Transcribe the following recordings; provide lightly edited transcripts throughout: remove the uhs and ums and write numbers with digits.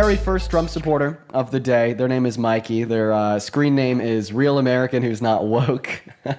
very first Trump supporter of the day. Their name is Mikey. Their screen name is Real American Who's Not Woke. We're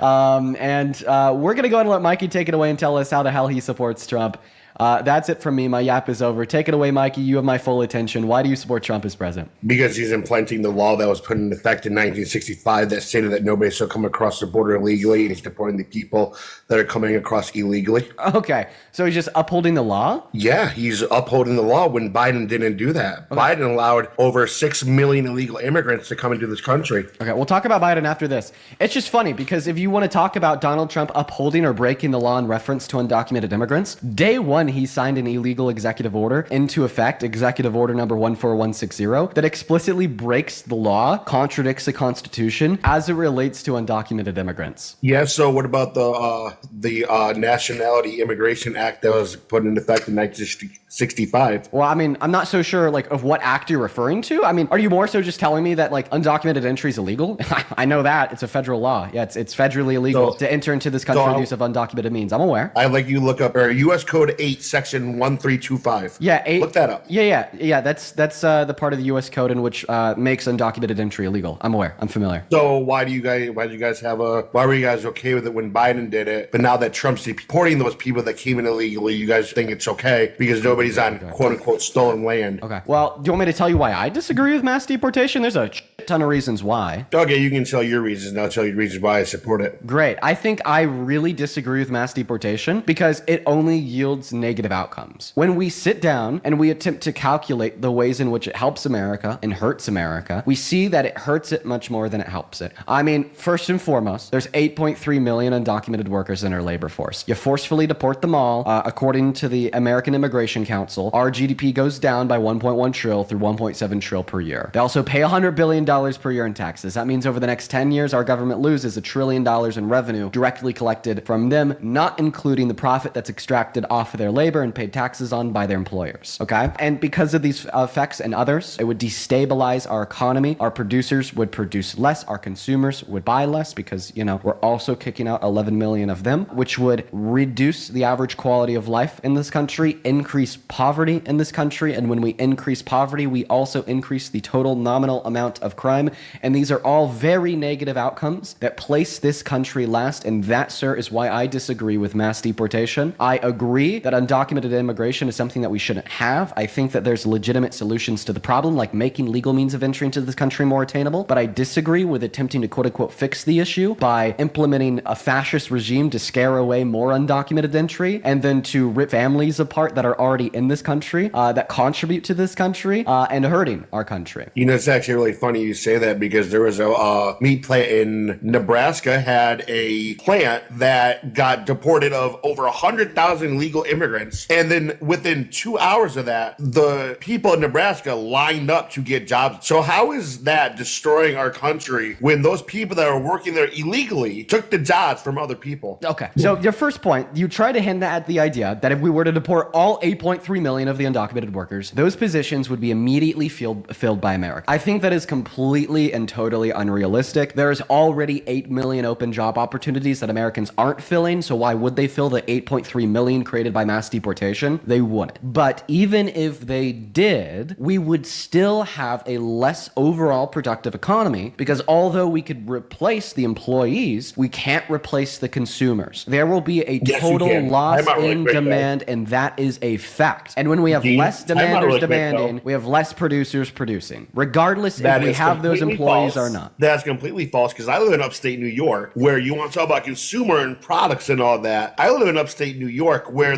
going to go ahead and let Mikey take it away and tell us how the hell he supports Trump. That's it from me. My yap is over. Take it away, Mikey. You have my full attention. Why do you support Trump as president? Because he's implementing the law that was put in effect in 1965 that stated that nobody shall come across the border illegally, and he's deporting the people that are coming across illegally. Okay, so he's just upholding the law? Yeah, he's upholding the law when Biden didn't do that. Okay. Biden allowed over 6 million illegal immigrants to come into this country. Okay, we'll talk about Biden after this. It's just funny because if you want to talk about Donald Trump upholding or breaking the law in reference to undocumented immigrants, day one, he signed an illegal executive order into effect, executive order number 14160, that explicitly breaks the law, contradicts the Constitution as it relates to undocumented immigrants. Yeah, so what about the Nationality Immigration Act that was put into effect in 1965? Well, I mean, I'm not so sure of what act you're referring to. I mean, are you more so just telling me that undocumented entry is illegal? I know that. It's a federal law. Yeah, it's federally illegal to enter into this country with use of undocumented means. I'm aware. I'd like you to look up U.S. Code 8, Section 1325. Yeah, 8. Look that up. Yeah. That's the part of the U.S. Code in which makes undocumented entry illegal. I'm aware. I'm familiar. So why were you guys okay with it when Biden did it? But now that Trump's deporting those people that came in illegally, you guys think it's okay because nobody's on quote unquote stolen land. Okay. Well, do you want me to tell you why I disagree with mass deportation? There's a ton of reasons why. Okay, you can tell your reasons, and I'll tell you reasons why I support it. Great. I think I really disagree with mass deportation because it only yields negative outcomes. When we sit down and we attempt to calculate the ways in which it helps America and hurts America, we see that it hurts it much more than it helps it. I mean, first and foremost, there's 8.3 million undocumented workers in our labor force. You forcefully deport them all. According to the American Immigration Council, our GDP goes down by 1.1 trill through 1.7 trill per year. They also pay $100 billion per year in taxes. That means over the next 10 years, our government loses $1 trillion in revenue directly collected from them, not including the profit that's extracted off of their labor and paid taxes on by their employers. Okay? And because of these effects and others, it would destabilize our economy. Our producers would produce less. Our consumers would buy less because, we're also kicking out 11 million of them, which would reduce the average quality of life in this country, increase poverty in this country. And when we increase poverty, we also increase the total nominal amount of crime. And these are all very negative outcomes that place this country last. And that, sir, is why I disagree with mass deportation. I agree that undocumented immigration is something that we shouldn't have. I think that there's legitimate solutions to the problem, like making legal means of entry into this country more attainable. But I disagree with attempting to quote unquote fix the issue by implementing a fascist regime to scare away more undocumented entry and then to rip families apart that are already in this country, that contribute to this country, and hurting our country. It's actually really funny you say that because there was a meat plant in Nebraska had a plant that got deported of over 100,000 illegal immigrants. And then within 2 hours of that, the people in Nebraska lined up to get jobs. So how is that destroying our country when those people that are working there illegally took the jobs from other people? Okay. So your first point, you try to hint at the idea that if we were to deport all 8.3 million of the undocumented workers, those positions would be immediately filled by America. I think that is completely and totally unrealistic. There's already 8 million open job opportunities that Americans aren't filling, so why would they fill the 8.3 million created by mass deportation? They wouldn't. But even if they did, we would still have a less overall productive economy because although we could replace the employees, we can't replace the consumers. There will be a total loss in demand, and that is a fact. And when we have less demanders demanding, we have less producers producing, regardless if we have those employees or not. That's completely false because I live in upstate New York where you want to talk about consumer and products and all that. I live in upstate New York where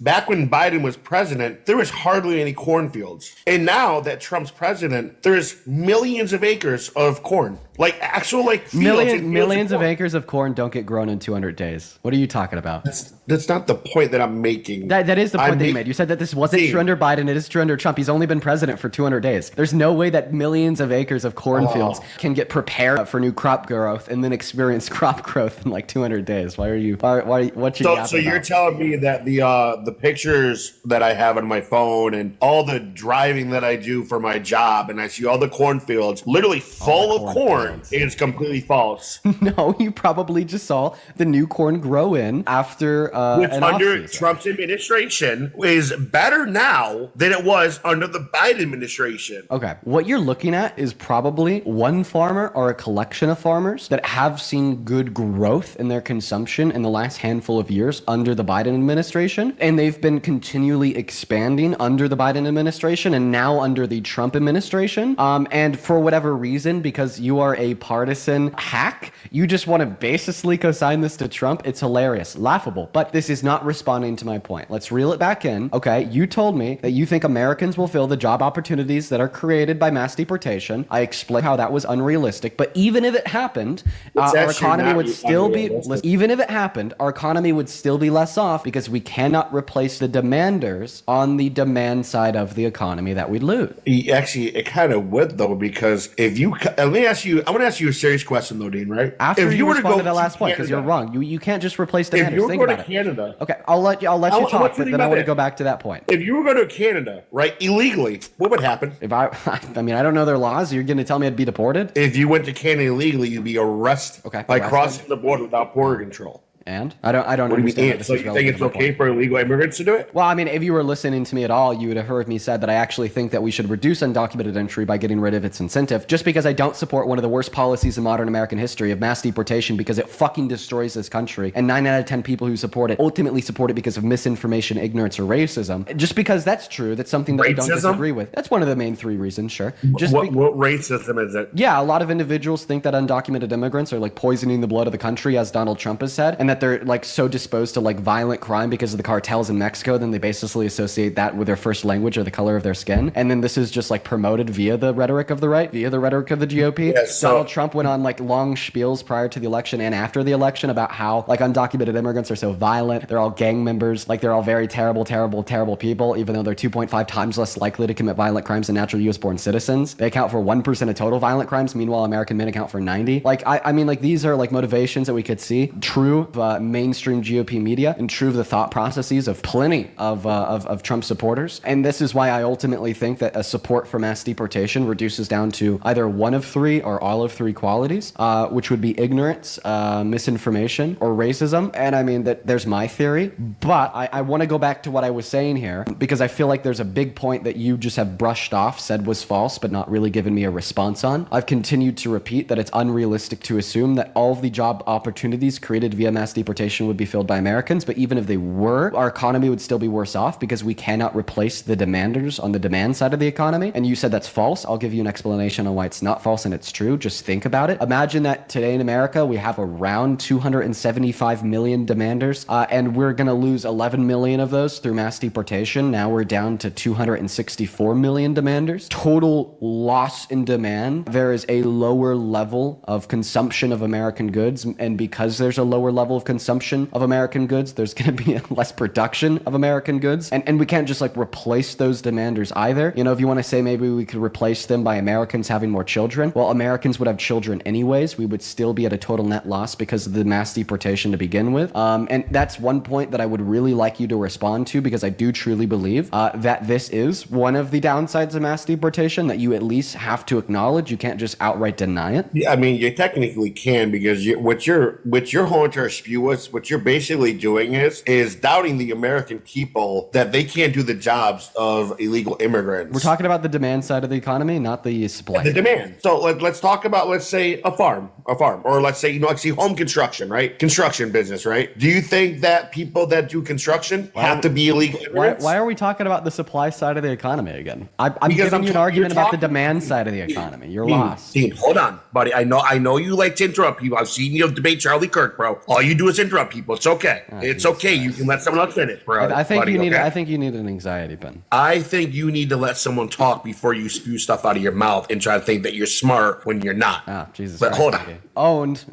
back when Biden was president, there was hardly any cornfields. And now that Trump's president, there's millions of acres of corn. Like actual fields. Millions of acres of corn don't get grown in 200 days. What are you talking about? That's not the point that I'm making. That is the point that you made. You said that this wasn't true under Biden. It is true under Trump. He's only been president for 200 days. There's no way that millions of acres acres of cornfields can get prepared for new crop growth and then experience crop growth in like 200 days. Why are you? What you? So you're telling me that the pictures that I have on my phone and all the driving that I do for my job, and I see all the cornfields literally full of corn, is completely false. No, you probably just saw the new corn grow in after Which an under off-season. Trump's administration is better now than it was under the Biden administration. Okay, what you're looking at is probably one farmer or a collection of farmers that have seen good growth in their consumption in the last handful of years under the Biden administration, and they've been continually expanding under the Biden administration and now under the Trump administration. And for whatever reason, because you are a partisan hack, you just want to basically co-sign this to Trump. It's hilarious, laughable, but this is not responding to my point. Let's reel it back in. Okay, you told me that you think Americans will fill the job opportunities that are created by mass deportation. I explained how that was unrealistic, but even if it happened, our economy would still be, even if it happened, our economy would still be less off because we cannot replace the demanders on the demand side of the economy that we'd lose. Actually, it kind of would though, because if you, let me ask you, I want to ask you a serious question though, Dean, right? After if you were to respond go to the last point, because you're wrong. You can't just replace demanders. If you were Think going about to it. Canada. Okay, I'll let you talk, but then I want to go back to that point. If you were going to Canada, right, illegally, what would happen? If I mean, I don't know their laws. You're going to tell me I'd be deported? If you went to Canada illegally, you'd be arrested by crossing the border without border control. And I don't what understand. Do you mean? So you think it's okay for illegal immigrants to do it? Well, I mean, if you were listening to me at all, you would have heard me said that I actually think that we should reduce undocumented entry by getting rid of its incentive, just because I don't support one of the worst policies in modern American history of mass deportation, because it fucking destroys this country. And 9 out of 10 people who support it ultimately support it because of misinformation, ignorance, or racism. Just because that's true, that's something that I don't disagree with. That's one of the main 3 reasons, sure. Just what racism is it? Yeah, a lot of individuals think that undocumented immigrants are like poisoning the blood of the country, as Donald Trump has said, and that they're like so disposed to like violent crime because of the cartels in Mexico. Then they basically associate that with their first language or the color of their skin. And then this is just like promoted via the rhetoric of the right, via the rhetoric of the GOP. Yeah, so Donald Trump went on like long spiels prior to the election and after the election about how like undocumented immigrants are so violent. They're all gang members. Like they're all very terrible, terrible, terrible people, even though they're 2.5 times less likely to commit violent crimes than natural US born citizens. They account for 1% of total violent crimes. Meanwhile, American men account for 90. Like, I mean, like these are like motivations that we could see true of mainstream GOP media and true of the thought processes of plenty of Trump supporters. And this is why I ultimately think that a support for mass deportation reduces down to either one of 3 or all of 3 qualities, which would be ignorance, misinformation, or racism. And I mean, that there's my theory, but I want to go back to what I was saying here, because I feel like there's a big point that you just have brushed off, said was false, but not really given me a response on. I've continued to repeat that it's unrealistic to assume that all of the job opportunities created via mass deportation would be filled by Americans, but even if they were, our economy would still be worse off because we cannot replace the demanders on the demand side of the economy. And you said that's false. I'll give you an explanation on why it's not false and it's true. Just think about it. Imagine that today in America, we have around 275 million demanders, and we're going to lose 11 million of those through mass deportation. Now we're down to 264 million demanders. Total loss in demand. There is a lower level of consumption of American goods, and because there's a lower level of consumption of American goods, there's going to be less production of American goods, and we can't just like replace those demanders either. You know, if you want to say maybe we could replace them by Americans having more children, well, Americans would have children anyways. We would still be at a total net loss because of the mass deportation to begin with. And that's one point that I would really like you to respond to, because I do truly believe that this is one of the downsides of mass deportation that you at least have to acknowledge. You can't just outright deny it. Yeah, I mean, you technically can, because what your whole entire spew is, what you're basically doing is doubting the American people that they can't do the jobs of illegal immigrants. We're talking about the demand side of the economy, not the supply. The demand. So let's talk about, let's say a farm, or let's say, like say home construction, right? Construction business, right? Do you think that people that do construction have to be illegal immigrants? Why are we talking about the supply side of the economy again? I'm giving you an argument about the demand side of the economy. You're lost. Dean, hold on, buddy. I know you like to interrupt people. I've seen you debate Charlie Kirk, bro. All you do is interrupt people. It's okay. It's okay. You can let someone else finish, bro. I think you need. Okay? I think you need an anxiety pin. I think you need to let someone talk before you spew stuff out of your mouth and try to think that you're smart when you're not. Ah, Jesus. But hold on. Owned.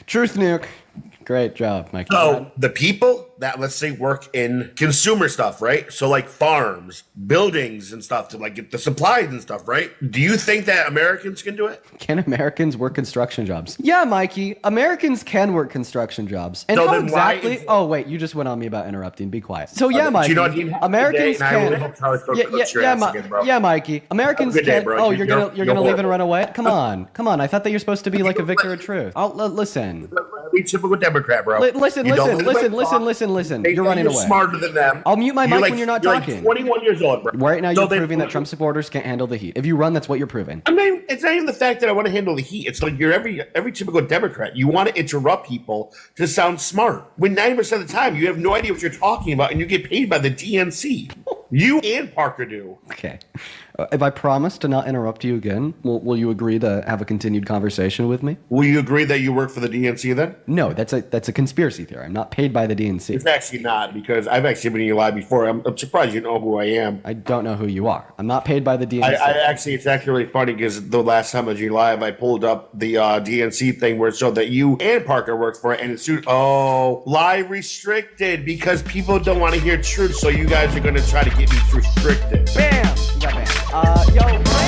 Truth nuke. Great job, Mike. So the people that, let's say, work in consumer stuff, right? So like farms, buildings and stuff to like get the supplies and stuff, right? Do you think that Americans can do it? Can Americans work construction jobs? Yeah, Mikey. Americans can work construction jobs. And So how then why exactly? is- Oh wait, you just went on me about interrupting. Be quiet. So yeah, Do Mikey. you know what, Dean? Americans Have a good day, and I really can. hope Charles don't Yeah, cook your yeah, ass again, bro. yeah, Mikey. Americans Have a good day, can. bro. Oh, you're gonna You're leave and horrible. run away? Come on. I thought that you're supposed to be like a victor of truth. Listen. Be typical Democrat, bro. Listen. You don't let them talk. Listen. They You're think running you're away. smarter than them. I'll mute my mic when you're not you're talking. Like 21 years old, bro. Right now, So you're they- proving that Trump supporters can't handle the heat. If you run, that's what you're proving. It's not even the fact that I want to handle the heat. It's like you're every typical Democrat. You want to interrupt people to sound smart. When 90% of the time you have no idea what you're talking about and you get paid by the DNC. You and Parker do. Okay. If I promise to not interrupt you again, will you agree to have a continued conversation with me? Will you agree that you work for the DNC then? No, that's a conspircy theory. I'm not paid by the DNC. It's actually not, because I've actually been in your live before. I'm surprised you know who I am. I don't know who you are. I'm not paid by the DNC. It's actually really funny because the last time I was in your live, I pulled up the DNC thing where it showed that you and Parker worked for it, and it's live restricted because people don't want to hear truth, so you guys are going to try to get me restricted. Bam! You got banned. Yo.